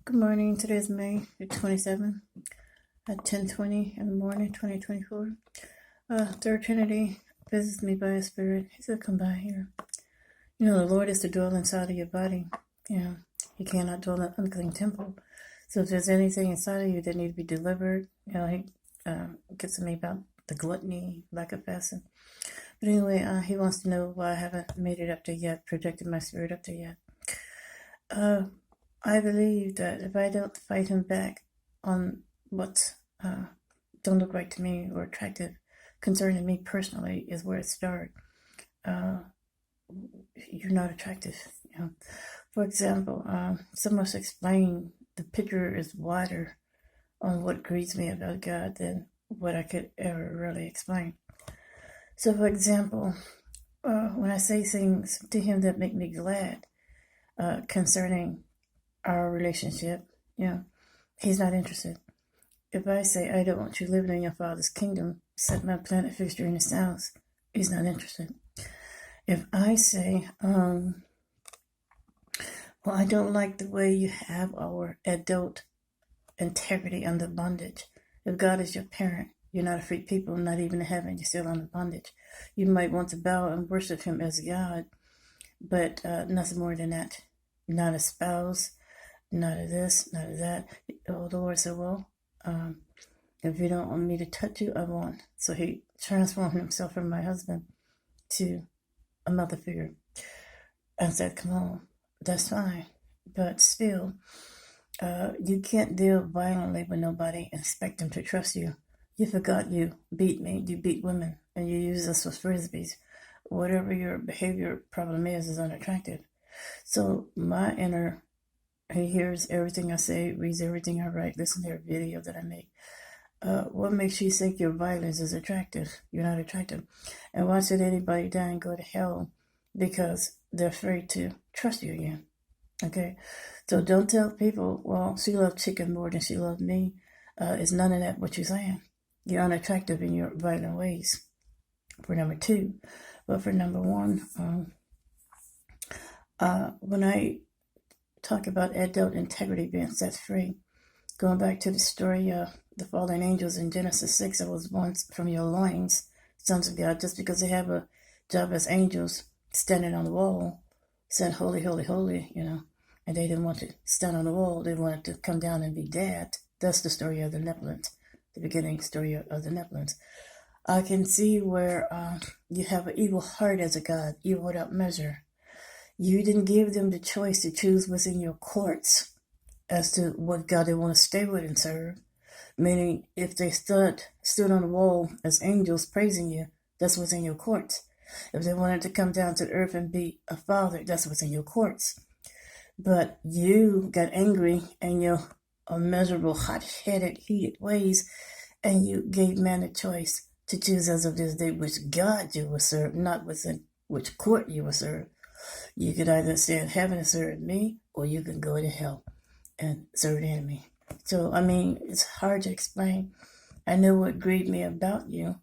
Good morning. Today is May the 27th at 10:20 in the morning, 2024. Third Trinity visits me by His Spirit. He said, "Come by here." The Lord is to dwell inside of your body. He cannot dwell in an unclean temple. So if there's anything inside of you that needs to be delivered, He gets to me about the gluttony, lack of fasting. But anyway, He wants to know why I haven't made it up there yet, projected my spirit up there yet. I believe that if I don't fight him back on what don't look right to me or attractive concerning me personally is where it starts. You're not attractive. For example, someone's explained the picture is wider on what grieves me about God than what I could ever really explain. So, for example, when I say things to him that make me glad concerning our relationship, he's not interested. If I say, "I don't want you living in your father's kingdom, set my planet fixture in his house," he's not interested. If I say, well, I don't like the way you have our adult integrity under bondage. If God is your parent, you're not a free people, not even in heaven, you're still under bondage. You might want to bow and worship him as God, but nothing more than that. Not a spouse, not of this, not of that. Oh, the Lord said, well, if you don't want me to touch you, I won't. So he transformed himself from my husband to a mother figure and said, come on, that's fine. But still, you can't deal violently with nobody and expect them to trust you. You forgot you beat me, you beat women, and you use us as frisbees. Whatever your behavior problem is unattractive. So my inner, he hears everything I say, reads everything I write, listens to every video that I make. What makes you think your violence is attractive? You're not attractive. And why should anybody die and go to hell? Because they're afraid to trust you again. Okay? So don't tell people, well, she loved chicken more than she loved me. It's none of that what you're saying. You're unattractive in your violent ways, for number two. But for number one, when I talk about adult integrity being set free, going back to the story of the fallen angels in Genesis 6, I was born from your loins, sons of God, just because they have a job as angels standing on the wall, said, holy, holy, holy, and they didn't want to stand on the wall. They wanted to come down and be dead. That's the story of the Nephilim, the beginning story of the Nephilim. I can see where you have an evil heart as a God, evil without measure. You didn't give them the choice to choose within your courts as to what God they want to stay with and serve. Meaning, if they stood on the wall as angels praising you, that's within your courts. If they wanted to come down to the earth and be a father, that's within your courts. But you got angry and your unmeasurable, hot-headed, heated ways, and you gave man a choice to choose as of this day which God you will serve, not within which court you will serve. You could either stay in heaven and serve me, or you can go to hell and serve the enemy. So, it's hard to explain. I know what grieved me about you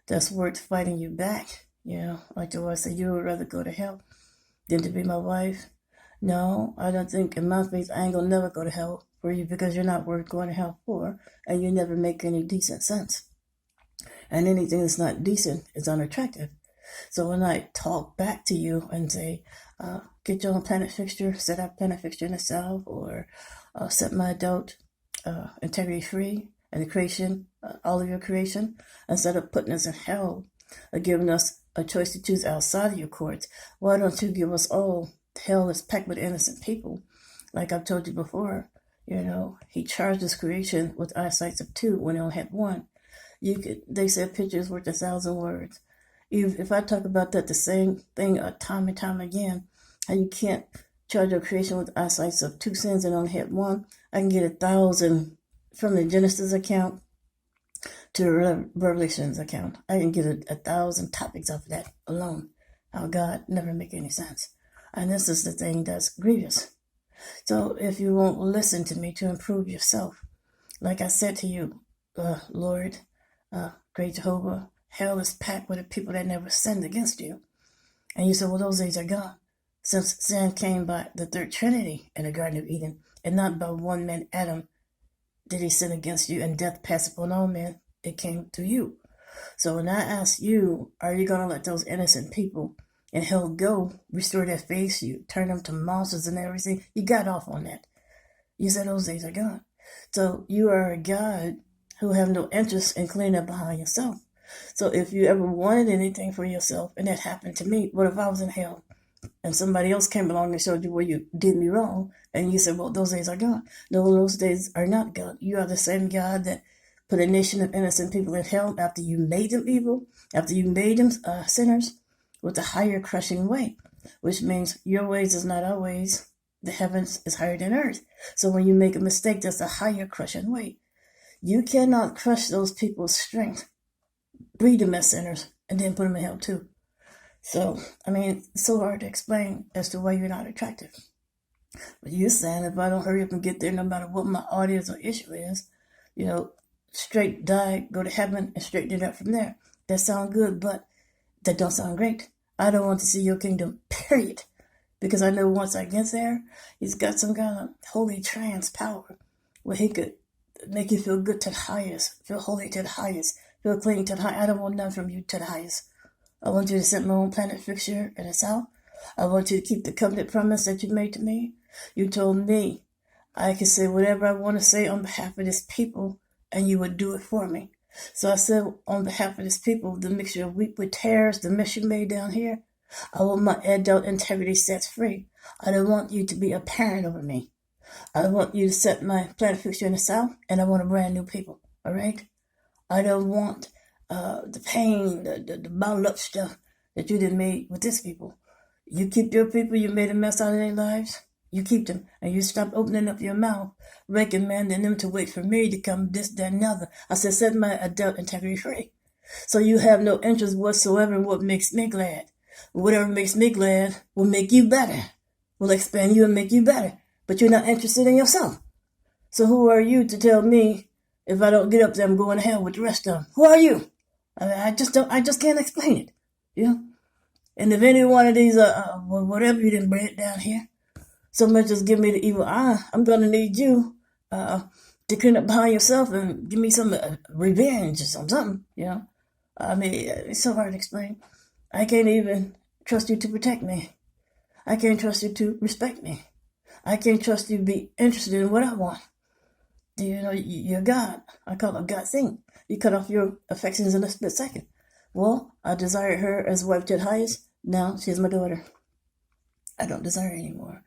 that's worth fighting you back. Like the Lord said, you would rather go to hell than to be my wife. No, I don't think, in my faith, I ain't gonna never go to hell for you because you're not worth going to hell for, and you never make any decent sense. And anything that's not decent is unattractive. So when I talk back to you and say, get your own planet fixture, set up planet fixture in the south, or set my adult integrity free and the creation, all of your creation, instead of putting us in hell or giving us a choice to choose outside of your courts, why don't you give us all hell is packed with innocent people? Like I've told you before, he charged his creation with eyesight of 2 when he only had 1. They said pictures worth 1,000 words. If I talk about that, the same thing time and time again, how you can't charge your creation with eyesight of 2 sins and only had 1, I can get 1,000 from the Genesis account to the Revelations account. I can get 1,000 topics off of that alone. How God never make any sense. And this is the thing that's grievous. So if you won't listen to me to improve yourself, like I said to you, Lord, great Jehovah, hell is packed with the people that never sinned against you. And you said, well, those days are gone. since sin came by the third Trinity in the Garden of Eden, and not by one man, Adam, did he sin against you, and death passed upon all men, it came to you. So when I ask you, are you going to let those innocent people in hell go, restore their faith, you turn them to monsters and everything? You got off on that. You said those days are gone. So you are a God who have no interest in cleaning up behind yourself. So if you ever wanted anything for yourself, and that happened to me, what if I was in hell and somebody else came along and showed you where you did me wrong, and you said, well, those days are gone? No, those days are not gone. You are the same God that put a nation of innocent people in hell after you made them evil, after you made them sinners, with a higher crushing way, which means your ways is not our ways. The heavens is higher than earth. So when you make a mistake, that's a higher crushing way. You cannot crush those people's strength, breed them as sinners, and then put them in hell too. So, I mean, it's so hard to explain as to why you're not attractive. But you're saying if I don't hurry up and get there, no matter what my audience or issue is, straight die, go to heaven, and straighten it up from there. That sounds good, but that don't sound great. I don't want to see your kingdom, period. Because I know once I get there, he's got some kind of holy trance power where he could make you feel good to the highest, feel holy to the highest, feel clean to the highest. I don't want none from you to the highest. I want you to set my own planet fixture in the south. I want you to keep the covenant promise that you made to me. You told me I could say whatever I want to say on behalf of this people, and you would do it for me. So I said, on behalf of this people, the mixture of wheat with tares, the mess you made down here, I want my adult integrity set free. I don't want you to be a parent over me. I want you to set my planet fixture in the south, and I want a brand new people, all right? I don't want the pain, the bottled up stuff that you done made with this people. You keep your people, you made a mess out of their lives, you keep them, and you stop opening up your mouth, recommending them to wait for me to come this, that, and other. I said, set my adult integrity free. So you have no interest whatsoever in what makes me glad. Whatever makes me glad will make you better, will expand you and make you better. But you're not interested in yourself. So who are you to tell me if I don't get up there, I'm going to hell with the rest of them? Who are you? I just can't explain it. And if any one of these, whatever you didn't bring it down here, so much as give me the evil eye, I'm going to need you to clean up behind yourself and give me some revenge or something, I mean, it's so hard to explain. I can't even trust you to protect me. I can't trust you to respect me. I can't trust you to be interested in what I want. You're God. I call it a God thing. You cut off your affections in a split second. Well, I desired her as wife to the highest. Now she's my daughter. I don't desire her anymore.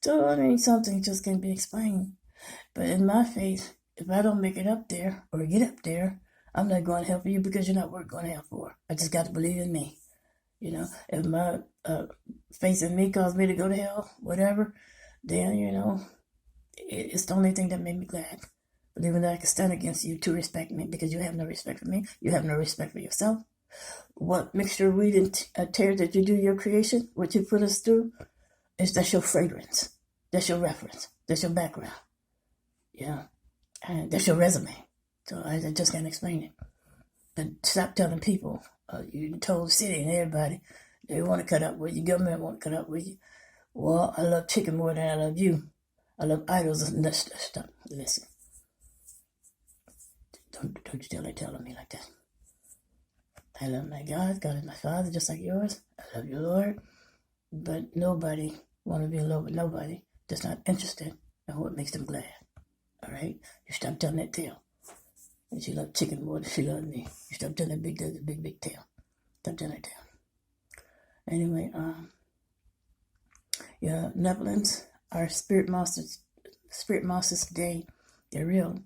So, I mean, something just can't be explained. But in my faith, if I don't make it up there or get up there, I'm not going to hell for you because you're not worth going to hell for. I just got to believe in me. If my faith in me caused me to go to hell, whatever, then, it's the only thing that made me glad. Believing that I can stand against you to respect me because you have no respect for me. You have no respect for yourself. What mixture of wheat and tear that you do your creation, what you put us through, that's your fragrance. That's your reference. That's your background. And that's your resume. So I just can't explain it. But stop telling people, you told the city and everybody, they want to cut up with you. Government want to cut up with you. Well, I love chicken more than I love you. I love idols and that stuff. Listen. Don't you tell me like that. I love my God. God is my Father, just like yours. I love you, Lord. But nobody want to be alone with nobody that's not interested in what makes them glad. All right? You stop telling that tale. And she loved chicken more than she loved me. You stop telling that big tale. Stop telling that tale. Anyway, Nephilims are spirit monsters today. They're real.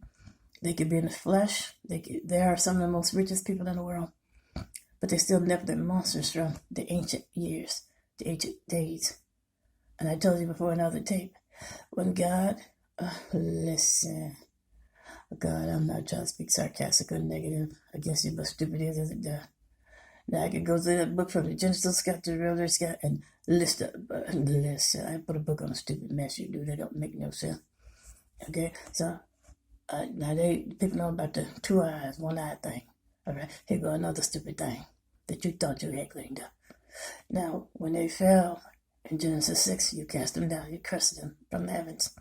They could be in the flesh. They are some of the most richest people in the world. But they're still Nephilim monsters from the ancient years, the ancient days. And I told you before another tape, when God, listen, God, I'm not trying to speak sarcastic or negative against you, but stupid is it done. Now I could go to that book from the Genesis to the Realtor Scott and listen. I put a book on a stupid mess you do that don't make no sense. Okay, so now people know about the 2 eyes, 1 eye thing. All right, here go another stupid thing that you thought you had cleaned up. Now, when they fell In Genesis 6, you cast them down, you cursed them from the heavens.